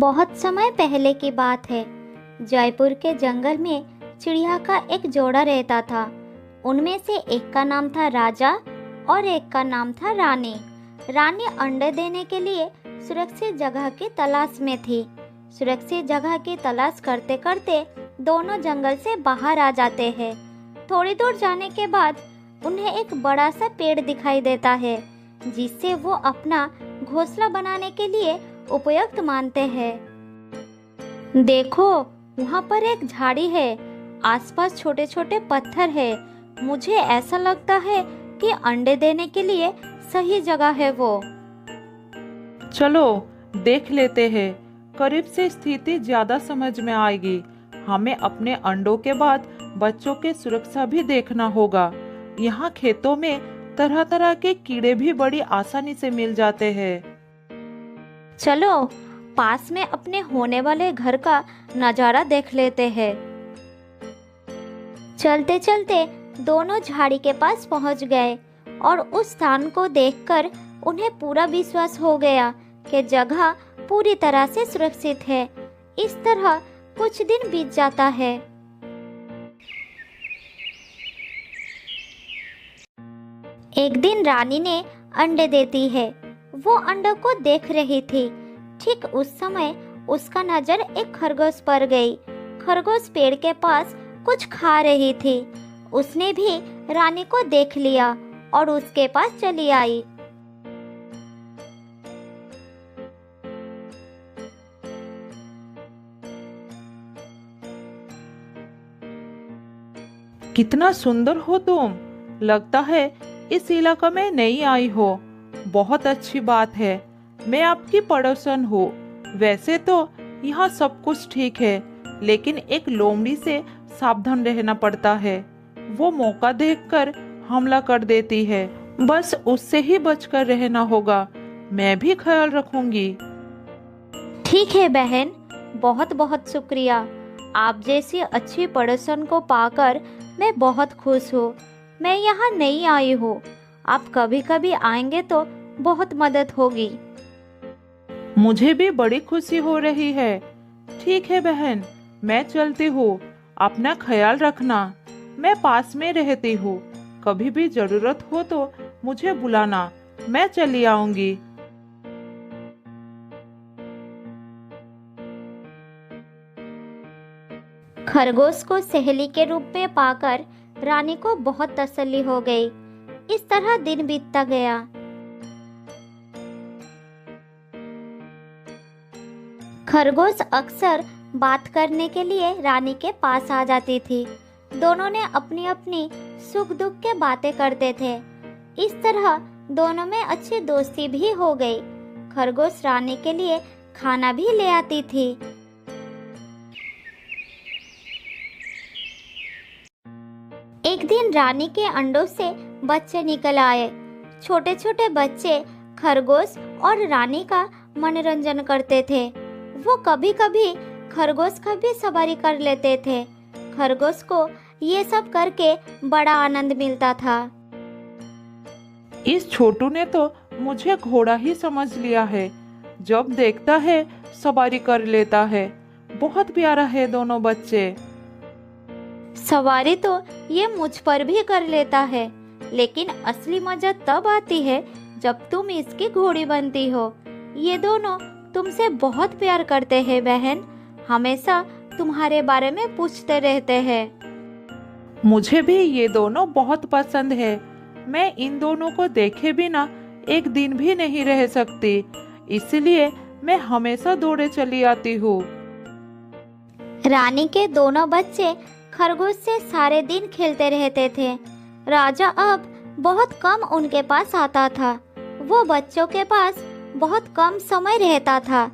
बहुत समय पहले की बात है। जयपुर के जंगल में चिड़िया का एक जोड़ा रहता था। उनमें से एक का नाम था राजा और एक का नाम था रानी। रानी अंडे देने के लिए सुरक्षित जगह की तलाश में थी। सुरक्षित जगह की तलाश करते करते दोनों जंगल से बाहर आ जाते हैं। थोड़ी दूर जाने के बाद उन्हें एक बड़ा सा पेड़ दिखाई देता है, जिससे वो अपना घोंसला बनाने के लिए उपयुक्त मानते हैं। देखो, वहाँ पर एक झाड़ी है, आसपास छोटे छोटे पत्थर है। मुझे ऐसा लगता है कि अंडे देने के लिए सही जगह है वो। चलो देख लेते हैं, करीब से स्थिति ज्यादा समझ में आएगी। हमें अपने अंडों के बाद बच्चों के सुरक्षा भी देखना होगा। यहाँ खेतों में तरह तरह के कीड़े भी बड़ी आसानी से मिल जाते हैं। चलो पास में अपने होने वाले घर का नजारा देख लेते हैं। चलते चलते दोनों झाड़ी के पास पहुंच गए और उस स्थान को देखकर उन्हें पूरा विश्वास हो गया कि जगह पूरी तरह से सुरक्षित है। इस तरह कुछ दिन बीत जाता है। एक दिन रानी ने अंडे देती है। वो अंडों को देख रही थी। ठीक उस समय उसका नजर एक खरगोश पर गई। खरगोश पेड़ के पास कुछ खा रही थी। उसने भी रानी को देख लिया और उसके पास चली आई। कितना सुंदर हो तुम। लगता है इस इलाका में नई आई हो। बहुत अच्छी बात है। मैं आपकी पड़ोसन हूँ। वैसे तो यहाँ सब कुछ ठीक है, लेकिन एक लोमड़ी से सावधान रहना पड़ता है। वो मौका देखकर हमला कर देती है। बस उससे ही बचकर रहना होगा। मैं भी ख्याल रखूंगी। ठीक है बहन, बहुत बहुत शुक्रिया। आप जैसी अच्छी पड़ोसन को पाकर मैं बहुत खुश हूँ। मैं यहाँ नई आई हूँ। आप कभी कभी आएंगे तो बहुत मदद होगी। मुझे भी बड़ी खुशी हो रही है। ठीक है बहन, मैं चलती हूँ। अपना ख्याल रखना। मैं पास में रहती हूँ। कभी भी जरूरत हो तो मुझे बुलाना, मैं चली आऊंगी। खरगोश को सहेली के रूप में पाकर रानी को बहुत तसल्ली हो गई। इस तरह दिन बीतता गया। खरगोश अक्सर बात करने के लिए रानी के पास आ जाती थी। दोनों ने अपनी अपनी सुख दुख के बातें करते थे। इस तरह दोनों में अच्छी दोस्ती भी हो गई। खरगोश रानी के लिए खाना भी ले आती थी। एक दिन रानी के अंडों से बच्चे निकल आए। छोटे छोटे बच्चे खरगोश और रानी का मनोरंजन करते थे। वो कभी कभी खरगोश का भी सवारी कर लेते थे। खरगोश को ये सब करके बड़ा आनंद मिलता था। इस छोटू ने तो मुझे घोड़ा ही समझ लिया है। जब देखता है सवारी कर लेता है। बहुत प्यारा है दोनों बच्चे। सवारी तो ये मुझ पर भी कर लेता है, लेकिन असली मजा तब आती है जब तुम इसकी घोड़ी बनती हो। ये दोनों तुमसे बहुत प्यार करते हैं बहन। हमेशा तुम्हारे बारे में पूछते रहते हैं। मुझे भी ये दोनों बहुत पसंद है। मैं इन दोनों को देखे बिना एक दिन भी नहीं रह सकती। इसलिए मैं हमेशा दौड़े चली आती हूँ। रानी के दोनों बच्चे खरगोश से सारे दिन खेलते रहते थे। राजा अब बहुत कम उनके पास आता था। वो बच्चों के पास बहुत कम समय रहता था।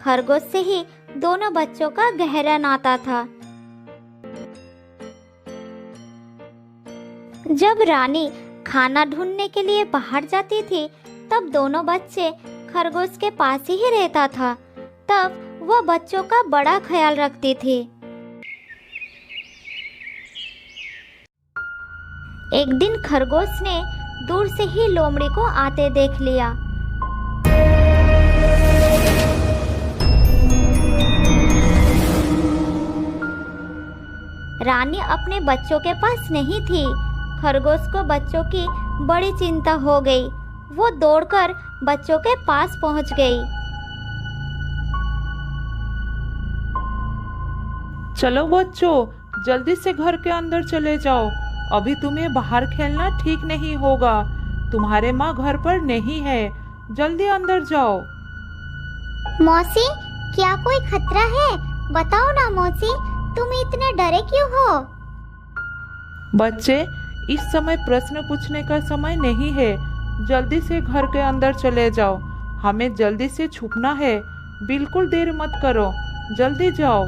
खरगोश से ही दोनों बच्चों का गहरा नाता था। जब रानी खाना ढूंढने के लिए बाहर जाती थी, तब दोनों बच्चे खरगोश के पास ही रहता था। तब वह बच्चों का बड़ा ख्याल रखती थी। एक दिन खरगोश ने दूर से ही लोमड़ी को आते देख लिया। रानी अपने बच्चों के पास नहीं थी। खरगोश को बच्चों की बड़ी चिंता हो गई। वो दौड़कर बच्चों के पास पहुंच गई। चलो बच्चों, जल्दी से घर के अंदर चले जाओ। अभी तुम्हें बाहर खेलना ठीक नहीं होगा। तुम्हारे माँ घर पर नहीं है। जल्दी अंदर जाओ। मौसी, क्या कोई खतरा है? बताओ ना मौसी, तुम इतने डरे क्यों हो? बच्चे, इस समय प्रश्न पूछने का समय नहीं है। जल्दी से घर के अंदर चले जाओ। हमें जल्दी से छुपना है। बिल्कुल देर मत करो, जल्दी जाओ।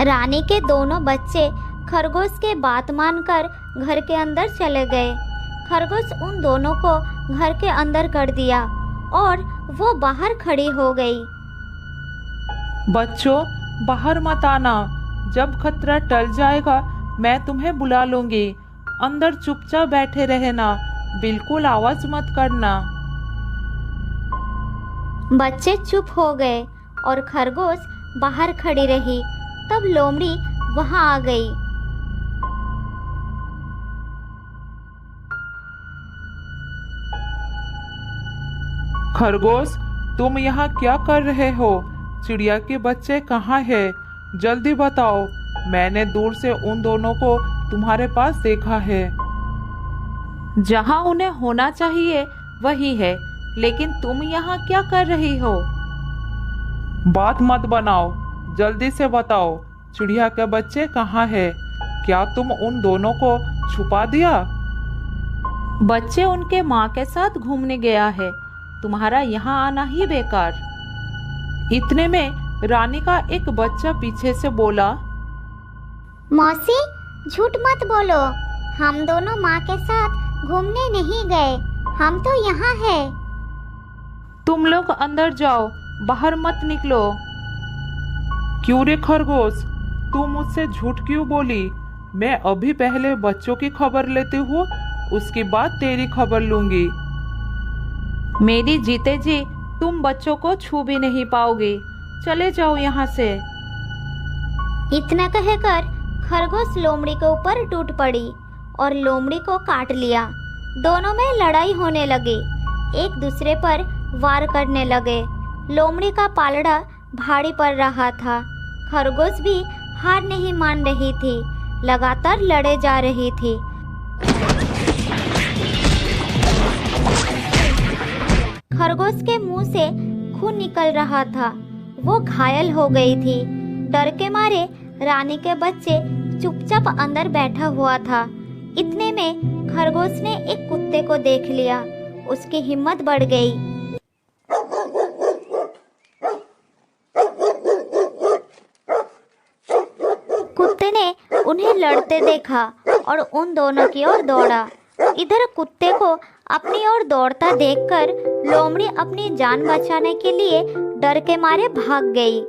रानी के दोनों बच्चे खरगोश के बात मानकर घर के अंदर चले गए। खरगोश उन दोनों को घर के अंदर कर दिया और वो बाहर खड़ी हो गई। बच्चों, बाहर मत आना। जब खतरा टल जाएगा मैं तुम्हें बुला लूंगी। अंदर चुपचाप बैठे रहना, बिल्कुल आवाज मत करना। बच्चे चुप हो गए और खरगोश बाहर खड़ी रही। तब लोमड़ी वहां आ गई। खरगोश, तुम यहाँ क्या कर रहे हो? चिड़िया के बच्चे कहाँ हैं? जल्दी बताओ। मैंने दूर से उन दोनों को तुम्हारे पास देखा है। जहाँ उन्हें होना चाहिए वही है, लेकिन तुम यहाँ क्या कर रही हो? बात मत बनाओ, जल्दी से बताओ। चिड़िया के बच्चे कहाँ हैं? क्या तुम उन दोनों को छुपा दिया? बच्चे उनके माँ के साथ घूमने गया है। तुम्हारा यहाँ आना ही बेकार। इतने में रानी का एक बच्चा पीछे से बोला, मौसी, झूठ मत बोलो। हम दोनों माँ के साथ घूमने नहीं गए। हम तो यहाँ हैं। तुम लोग अंदर जाओ, बाहर मत निकलो। क्यों रे खरगोश, तू मुझसे झूठ क्यों बोली? मैं अभी पहले बच्चों की खबर लेती हूँ, उसके बाद तेरी खबर लूंगी। मेरी जीते जी तुम बच्चों को छू भी नहीं पाओगे। चले जाओ यहाँ से। इतना कहकर खरगोश लोमड़ी के ऊपर टूट पड़ी और लोमड़ी को काट लिया। दोनों में लड़ाई होने लगी, एक दूसरे पर वार करने लगे। लोमड़ी का पालड़ा भारी पड़ रहा था। खरगोश भी हार नहीं मान रही थी, लगातार लड़े जा रही थी। खरगोश के मुंह से खून निकल रहा था। वो घायल हो गई थी। डर के मारे रानी के बच्चे चुपचाप अंदर बैठा हुआ था। इतने में खरगोश ने एक कुत्ते को देख लिया। उसकी हिम्मत बढ़ गई। कुत्ते ने उन्हें लड़ते देखा और उन दोनों की ओर दौड़ा। इधर कुत्ते को अपनी ओर दौड़ता देखकर लोमड़ी अपनी जान बचाने के लिए डर के मारे भाग गई।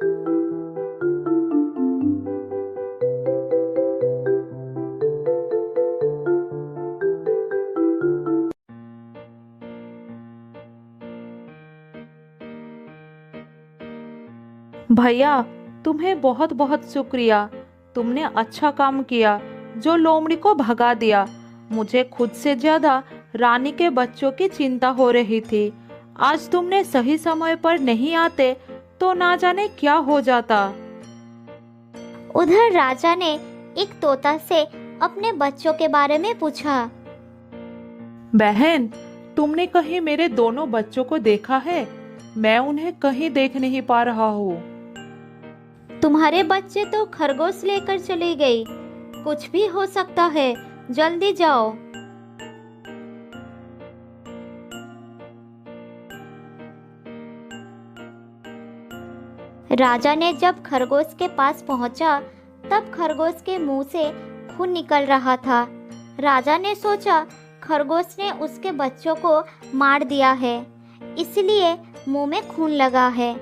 भैया, तुम्हें बहुत बहुत शुक्रिया। तुमने अच्छा काम किया जो लोमड़ी को भगा दिया। मुझे खुद से ज्यादा रानी के बच्चों की चिंता हो रही थी। आज तुमने सही समय पर नहीं आते तो ना जाने क्या हो जाता। उधर राजा ने एक तोता से अपने बच्चों के बारे में पूछा। बहन, तुमने कहीं मेरे दोनों बच्चों को देखा है? मैं उन्हें कहीं देख नहीं पा रहा हूँ। तुम्हारे बच्चे तो खरगोश लेकर चली गई। कुछ भी हो सकता है, जल्दी जाओ। राजा ने जब खरगोश के पास पहुंचा, तब खरगोश के मुंह से खून निकल रहा था। राजा ने सोचा खरगोश ने उसके बच्चों को मार दिया है, इसलिए मुंह में खून लगा है।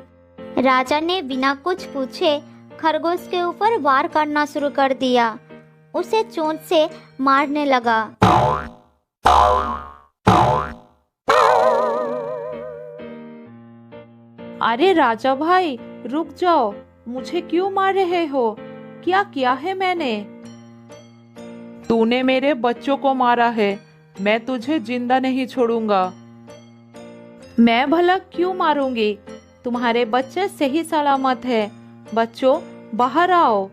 राजा ने बिना कुछ पूछे खरगोश के ऊपर वार करना शुरू कर दिया। उसे चोंच से मारने लगा। अरे राजा भाई, रुक जाओ। मुझे क्यों मार रहे हो? क्या किया है मैंने? तूने मेरे बच्चों को मारा है, मैं तुझे जिंदा नहीं छोड़ूंगा। मैं भला क्यों मारूंगी? तुम्हारे बच्चे सही सलामत है। बच्चों, बाहर आओ।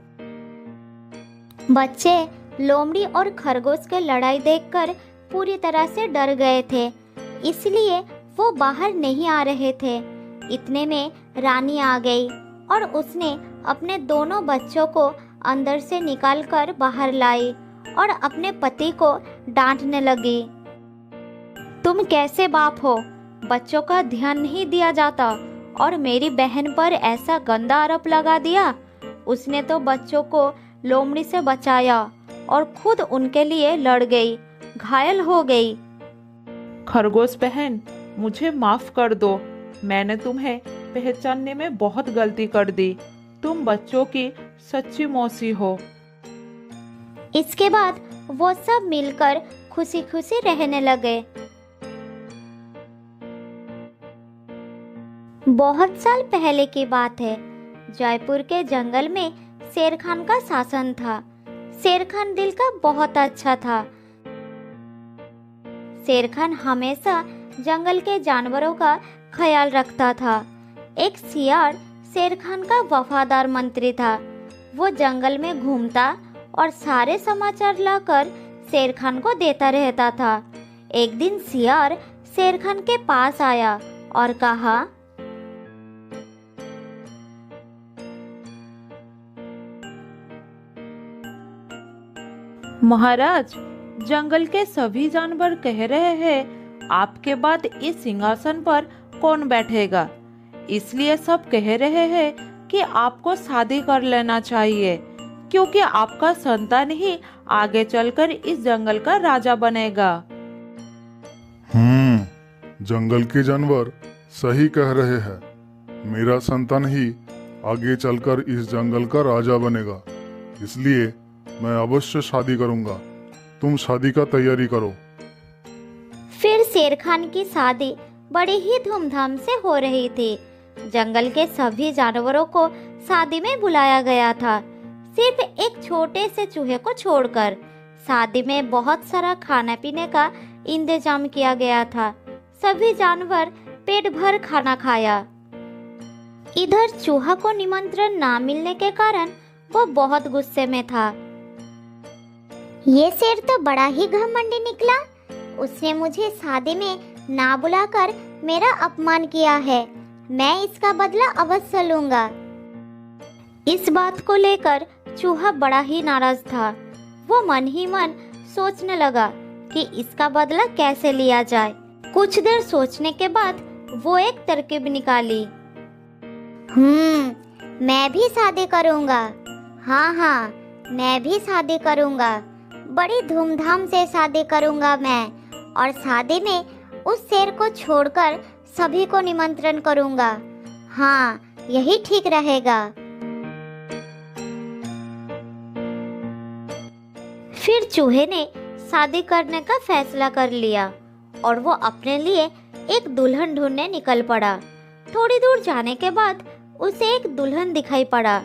बच्चे लोमड़ी और खरगोश के लड़ाई देखकर पूरी तरह से डर गए थे, इसलिए वो बाहर नहीं आ रहे थे। इतने में रानी आ गई और उसने अपने दोनों बच्चों को अंदर से निकालकर बाहर लाई और अपने पति को डांटने लगी। तुम कैसे बाप हो? बच्चों का ध्यान नहीं दिया जाता और मेरी बहन पर ऐसा गंदा आरोप लगा दिया। उसने तो बच्चों को लोमड़ी से बचाया और खुद उनके लिए लड़ गई, घायल हो गई। खरगोश बहन, मुझे माफ कर दो। मैंने तुम्हें पहचानने में बहुत गलती कर दी। तुम बच्चों की सच्ची मौसी हो। इसके बाद वो सब मिलकर खुशी खुशी रहने लगे। बहुत साल पहले की बात है। जयपुर के जंगल में शेर खान का शासन था। शेर खान दिल का बहुत अच्छा था। शेर खान हमेशा जंगल के जानवरों का ख्याल रखता था। एक सियार शेर खान का वफादार मंत्री था। वो जंगल में घूमता और सारे समाचार लाकर शेर खान को देता रहता था। एक दिन सियार शेर खान के पास आया और कहा, महाराज, जंगल के सभी जानवर कह रहे हैं आपके बाद इस सिंहासन पर कौन बैठेगा। इसलिए सब कह रहे हैं कि आपको शादी कर लेना चाहिए, क्योंकि आपका संतान ही आगे चलकर इस जंगल का राजा बनेगा। जंगल के जानवर सही कह रहे हैं। मेरा संतान ही आगे चलकर इस जंगल का राजा बनेगा, इसलिए मैं अवश्य शादी करूंगा। तुम शादी का तैयारी करो। फिर शेर खान की शादी बड़ी ही धूमधाम से हो रही थी। जंगल के सभी जानवरों को शादी में बुलाया गया था, सिर्फ एक छोटे से चूहे को छोड़कर। शादी में बहुत सारा खाने पीने का इंतजाम किया गया था। सभी जानवर पेट भर खाना खाया। इधर चूहा को निमंत्रण ना मिलने के कारण वो बहुत गुस्से में था। ये शेर तो बड़ा ही घमंडी निकला। उसने मुझे शादी में ना बुलाकर मेरा अपमान किया है। मैं इसका बदला अवश्य लूंगा। इस बात को लेकर चूहा बड़ा ही नाराज था। वो मन ही मन सोचने लगा कि इसका बदला कैसे लिया जाए। कुछ देर सोचने के बाद वो एक तरकीब निकाली। मैं भी शादी करूंगा। हाँ, मैं भी शादी करूंगा। बड़ी धूमधाम से शादी करूंगा मैं, और शादी में उस शेर को छोड़कर सभी को निमंत्रण करूंगा। हाँ, यही ठीक रहेगा। फिर चूहे ने शादी करने का फैसला कर लिया और वो अपने लिए एक दुल्हन ढूंढने निकल पड़ा। थोड़ी दूर जाने के बाद उसे एक दुल्हन दिखाई पड़ा।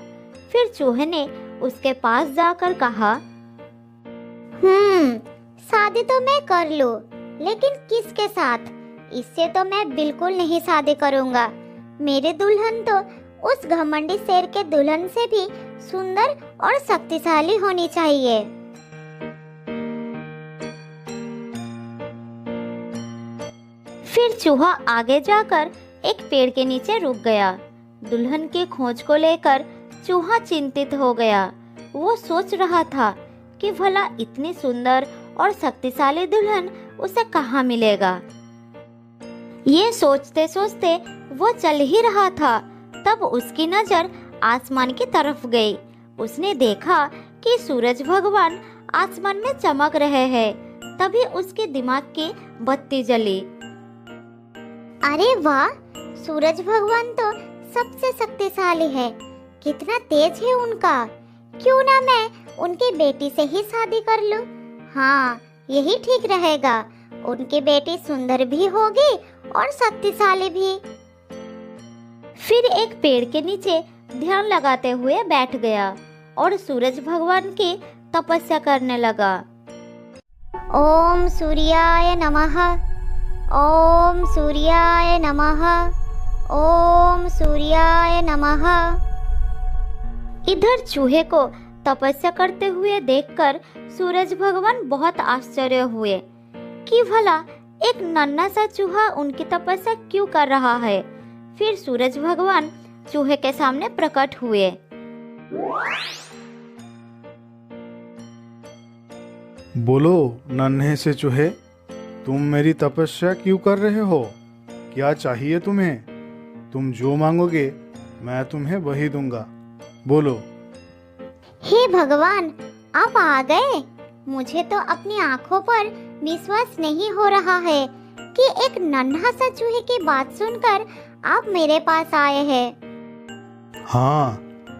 फिर चूहे ने उसके पास जाकर कहा, शादी तो मैं कर लूं, लेकिन किसके साथ? इससे तो मैं बिल्कुल नहीं शादी करूंगा। मेरी दुल्हन तो उस घमंडी शेर के दुल्हन से भी सुंदर और शक्तिशाली होनी चाहिए। फिर चूहा आगे जाकर एक पेड़ के नीचे रुक गया। दुल्हन की खोज को लेकर चूहा चिंतित हो गया। वो सोच रहा था कि भला इतनी सुंदर और शक्तिशाली दुल्हन उसे कहाँ मिलेगा। ये सोचते सोचते वो चल ही रहा था, तब उसकी नजर आसमान की तरफ गई। उसने देखा कि सूरज भगवान आसमान में चमक रहे हैं। तभी उसके दिमाग की बत्ती जली। अरे वाह, सूरज भगवान तो सबसे शक्तिशाली है। कितना तेज है उनका। क्यों ना मैं उनकी बेटी से ही शादी कर लूं? हाँ, यही ठीक रहेगा। उनकी बेटी सुंदर भी होगी और शक्तिशाली भी। फिर एक पेड़ के नीचे ध्यान लगाते हुए बैठ गया और सूरज भगवान की तपस्या करने लगा। ओम सूर्याय नमः, ओम सूर्याय नमः, ओम सूर्याय नमः। इधर चूहे को तपस्या करते हुए देखकर सूरज भगवान बहुत आश्चर्य हुए कि भला एक नन्हा सा चूहा उनकी तपस्या क्यों कर रहा है। फिर सूरज भगवान चूहे के सामने प्रकट हुए। बोलो नन्हे से चूहे, तुम मेरी तपस्या क्यों कर रहे हो? क्या चाहिए तुम्हें? तुम जो मांगोगे मैं तुम्हें वही दूंगा। बोलो। हे भगवान, आप आ गए। मुझे तो अपनी आंखों पर विश्वास नहीं हो रहा है कि एक नन्हा सा चूहे की बात सुनकर आप मेरे पास आए हैं। हाँ,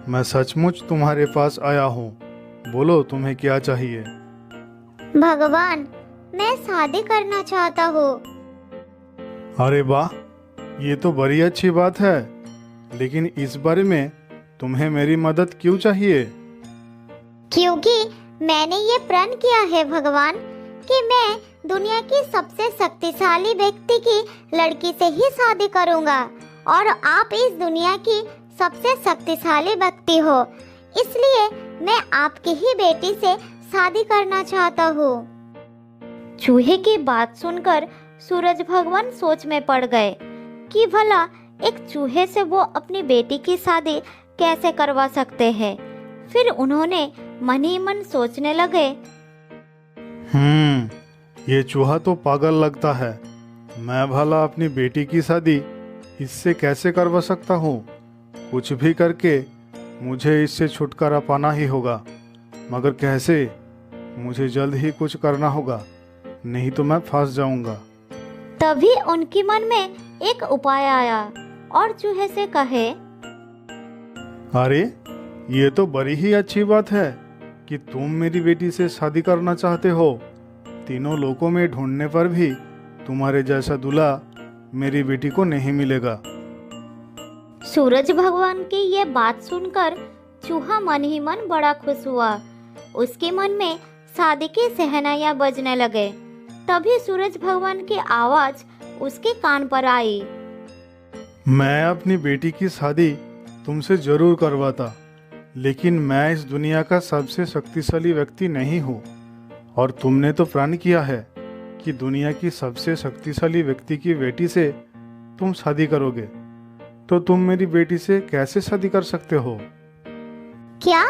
मैं सचमुच तुम्हारे पास आया हूँ। बोलो तुम्हें क्या चाहिए? भगवान, मैं शादी करना चाहता हूँ। अरे वाह, ये तो बड़ी अच्छी बात है। लेकिन इस बारे में तुम्हें मेरी मदद क्यों चाहिए? क्योंकि मैंने ये प्रण किया है भगवान कि मैं दुनिया की सबसे शक्तिशाली व्यक्ति की लड़की से ही शादी करूंगा और आप इस दुनिया की सबसे शक्तिशाली व्यक्ति हो, इसलिए मैं आपकी ही बेटी से शादी करना चाहता हूँ। चूहे की बात सुनकर सूरज भगवान सोच में पड़ गए कि भला एक चूहे से वो अपनी बेटी की शादी कैसे करवा सकते हैं। फिर उन्होंने मन ही मन सोचने लगे, ये चूहा तो पागल लगता है। मैं भला अपनी बेटी की शादी इससे कैसे करवा सकता हूँ? कुछ भी करके मुझे इससे छुटकारा पाना ही होगा। मगर कैसे? मुझे जल्द ही कुछ करना होगा, नहीं तो मैं फंस जाऊंगा। तभी उनके मन में एक उपाय आया और चूहे से कहे, अरे ये तो बड़ी ही अच्छी बात है कि तुम मेरी बेटी से शादी करना चाहते हो। तीनों लोकों में ढूंढने पर भी तुम्हारे जैसा दूल्हा मेरी बेटी को नहीं मिलेगा। सूरज भगवान की ये बात सुनकर चूहा मन ही मन बड़ा खुश हुआ। उसके मन में शादी की सहनाइयां बजने लगे। तभी सूरज भगवान की आवाज उसके कान पर आई, मैं अपनी बेटी की शादी तुमसे जरूर करवाता, लेकिन मैं इस दुनिया का सबसे शक्तिशाली व्यक्ति नहीं हूँ। और तुमने तो प्रण किया है कि दुनिया की सबसे शक्तिशाली व्यक्ति की बेटी से तुम शादी करोगे, तो तुम मेरी बेटी से कैसे शादी कर सकते हो? क्या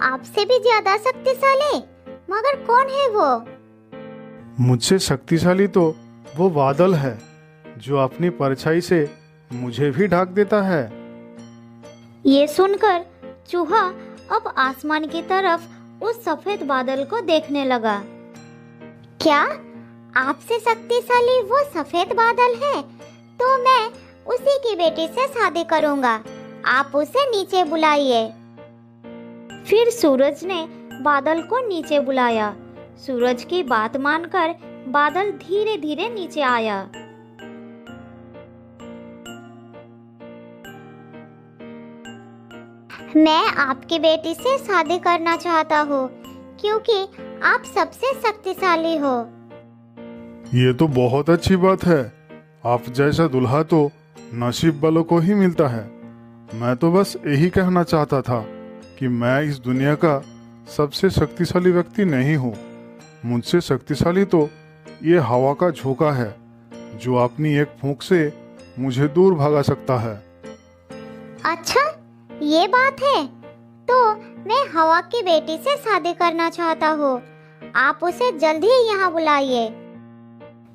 आपसे भी ज्यादा शक्तिशाली? मगर कौन है वो? मुझसे शक्तिशाली तो वो बादल है जो अपनी परछाई से मुझे भी ढक देता है। ये सुनकर चूहा अब आसमान की तरफ उस सफेद बादल को देखने लगा। क्या आपसे शक्तिशाली वो सफेद बादल है? तो मैं उसी की बेटी से शादी करूंगा। आप उसे नीचे बुलाइए। फिर सूरज ने बादल को नीचे बुलाया। सूरज की बात मानकर बादल धीरे धीरे नीचे आया। मैं आपकी बेटी से शादी करना चाहता हूँ क्योंकि आप सबसे शक्तिशाली हो। ये तो बहुत अच्छी बात है। आप जैसा दूल्हा तो नसीब वालों को ही मिलता है। मैं तो बस यही कहना चाहता था कि मैं इस दुनिया का सबसे शक्तिशाली व्यक्ति नहीं हूँ। मुझसे शक्तिशाली तो ये हवा का झोंका है जो अपनी एक फूंक से मुझे दूर भगा सकता है। अच्छा, ये बात है। तो मैं हवा की बेटी से शादी करना चाहता हूँ। आप उसे जल्द ही यहाँ बुलाइए।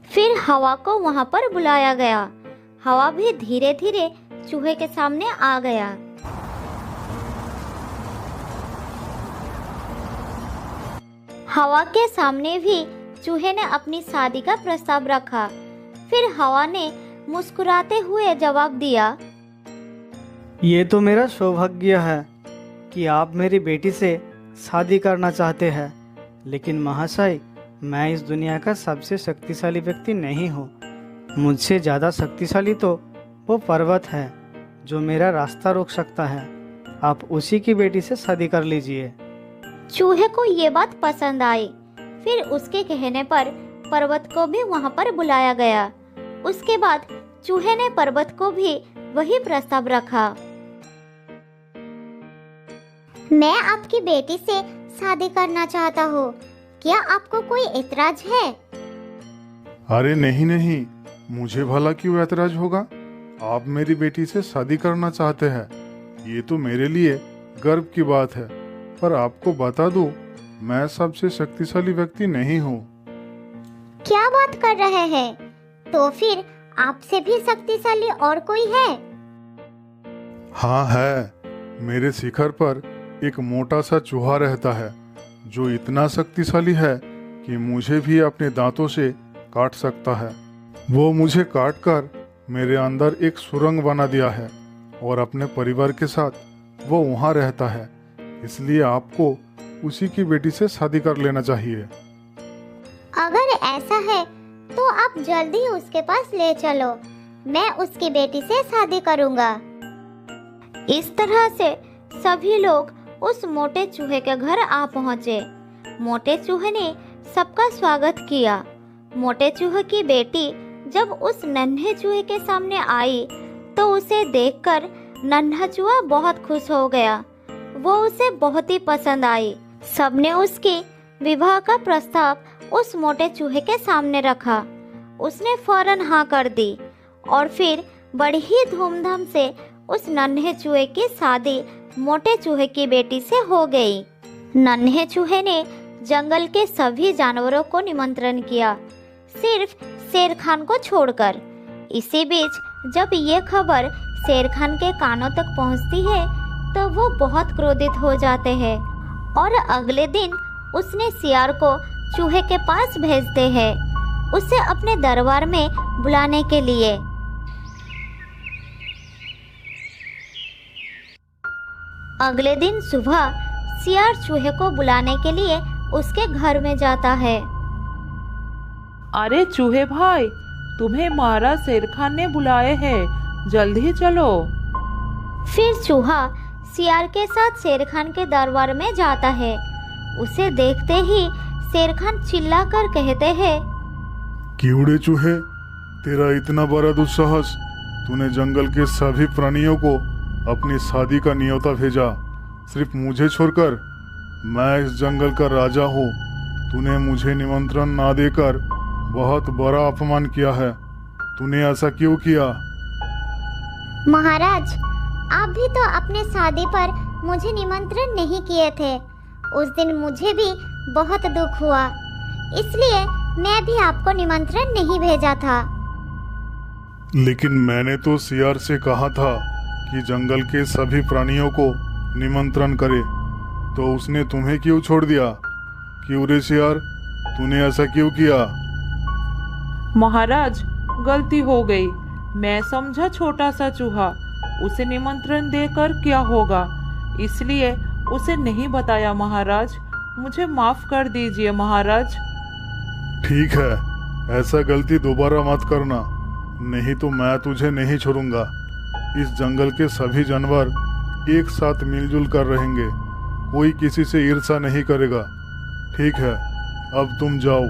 फिर हवा को वहाँ पर बुलाया गया। हवा भी धीरे धीरे चूहे के सामने आ गया। हवा के सामने भी चूहे ने अपनी शादी का प्रस्ताव रखा। फिर हवा ने मुस्कुराते हुए जवाब दिया, ये तो मेरा सौभाग्य है कि आप मेरी बेटी से शादी करना चाहते हैं, लेकिन महाशय, मैं इस दुनिया का सबसे शक्तिशाली व्यक्ति नहीं हूँ। मुझसे ज़्यादा शक्तिशाली तो वो पर्वत है जो मेरा रास्ता रोक सकता है। आप उसी की बेटी से शादी कर लीजिए। चूहे को ये बात पसंद आई। फिर उसके कहने पर पर्वत को भी वहां पर बुलाया गया। उसके बाद चूहे ने पर्वत को भी वही प्रस्ताव रखा। मैं आपकी बेटी से शादी करना चाहता हूँ, क्या आपको कोई एतराज है? अरे नहीं नहीं, मुझे भला क्यों ऐतराज होगा? आप मेरी बेटी से शादी करना चाहते हैं, ये तो मेरे लिए गर्व की बात है। पर आपको बता दूं, मैं सबसे शक्तिशाली व्यक्ति नहीं हूँ। क्या बात कर रहे हैं? तो फिर आपसे भी शक्तिशाली और कोई है? हाँ है, मेरे शिखर पर एक मोटा सा चूहा रहता है जो इतना शक्तिशाली है कि मुझे भी अपने दांतों से काट सकता है। वो मुझे काट कर मेरे अंदर एक सुरंग बना दिया है और अपने परिवार के साथ वो वहाँ रहता है। इसलिए आपको उसी की बेटी से शादी कर लेना चाहिए। अगर ऐसा है तो आप जल्दी उसके पास ले चलो, मैं उसकी बेटी से शादी करूंगा। इस तरह से सभी लोग उस मोटे चूहे के घर आ पहुंचे। मोटे चूहे ने सबका स्वागत किया। मोटे चूहे की बेटी जब उस नन्हे चूहे के सामने आई तो उसे देखकर नन्हा चूहा बहुत खुश हो गया। वो उसे बहुत ही पसंद आई। सबने उसके विवाह का प्रस्ताव उस मोटे चूहे के सामने रखा। उसने फौरन हाँ कर दी और फिर बड़ी ही धूमधाम से उस नन्हे चूहे की शादी मोटे चूहे की बेटी से हो गई। नन्हे चूहे ने जंगल के सभी जानवरों को निमंत्रण किया, सिर्फ शेर खान को छोड़कर। इसी बीच जब ये खबर शेर खान के कानों तक पहुंचती है तो वो बहुत क्रोधित हो जाते हैं और अगले दिन उसने सियार को चूहे के पास भेजते हैं उसे अपने दरबार में बुलाने के लिए। अगले दिन सुबह सियार चूहे को बुलाने के लिए उसके घर में जाता है। अरे चूहे भाई, तुम्हें महाराज शेर खान ने बुलाए हैं, जल्दी चलो। फिर चूहा सियार के साथ शेर खान के दरबार में जाता है। उसे देखते ही शेर खान चिल्लाकर कहते हैं, कीड़े चूहे, तेरा इतना बड़ा दुस्साहस! तूने जंगल के सभी प्राणियों को अपनी शादी का न्योता भेजा, सिर्फ मुझे छोड़कर। मैं इस जंगल का राजा हूँ। तूने मुझे निमंत्रण ना देकर बहुत बड़ा अपमान किया है। तूने ऐसा क्यों किया? महाराज, आप भी तो अपने शादी पर मुझे निमंत्रण नहीं किए थे। उस दिन मुझे भी बहुत दुख हुआ, इसलिए मैं भी आपको निमंत्रण नहीं भेजा था। लेकिन मैंने तो सियार से कहा था कि जंगल के सभी प्राणियों को निमंत्रण करे, तो उसने तुम्हें क्यों छोड़ दिया? क्यों रे सियार, तूने ऐसा क्यों किया? महाराज, गलती हो गई। मैं समझा छोटा सा चूहा, उसे निमंत्रण देकर क्या होगा, इसलिए उसे नहीं बताया महाराज। मुझे माफ कर दीजिए महाराज। ठीक है, ऐसा गलती दोबारा मत करना, नहीं तो मैं तुझे नहीं छोड़ूंगा। इस जंगल के सभी जानवर एक साथ मिलजुल कर रहेंगे, कोई किसी से ईर्ष्या नहीं करेगा। ठीक है, अब तुम जाओ।